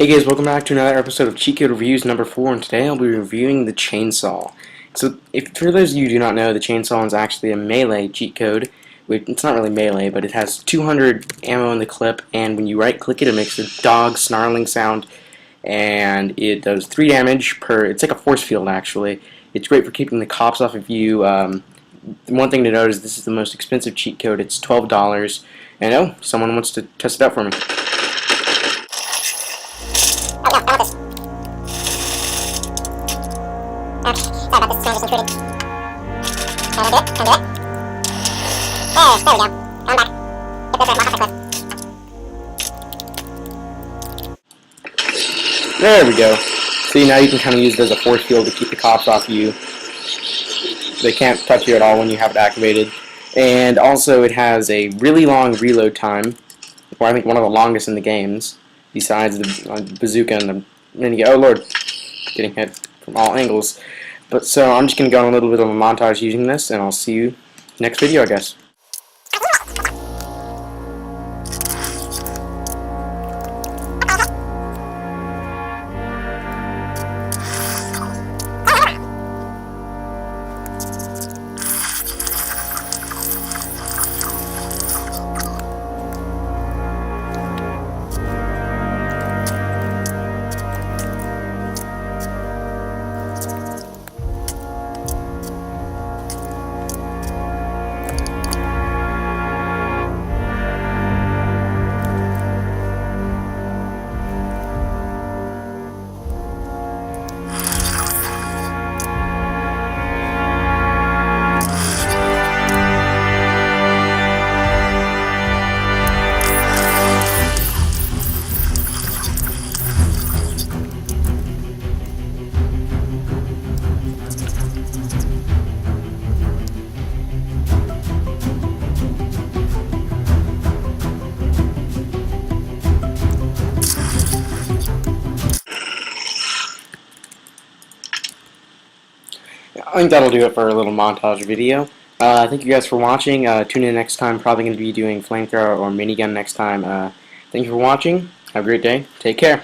Hey guys, welcome back to another episode of Cheat Code Reviews number 4, and today I'll be reviewing the chainsaw. So, for those of you who do not know, the chainsaw is actually a melee cheat code. It's not really melee, but it has 200 ammo in the clip, and when you right-click it, it makes a dog snarling sound, and it does 3 damage per. It's like a force field, actually. It's great for keeping the cops off of you. One thing to note is this is the most expensive cheat code. It's $12, and oh, someone wants to test it out for me. Okay, sorry about this, sound just intruded. Can I do it? Can I do it? There we go. Come back. Get this red block off the cliff. There we go. See, now you can kind of use it as a force field to keep the cops off you. They can't touch you at all when you have it activated. And also it has a really long reload time, or I think one of the longest in the games, besides the bazooka and the minigun. Oh lord, getting hit from all angles. But so I'm just going to go on a little bit of a montage using this, and I'll see you next video, I guess. I think that'll do it for a little montage video. Thank you guys for watching. Tune in next time. Probably going to be doing flamethrower or minigun next time. Thank you for watching. Have a great day. Take care.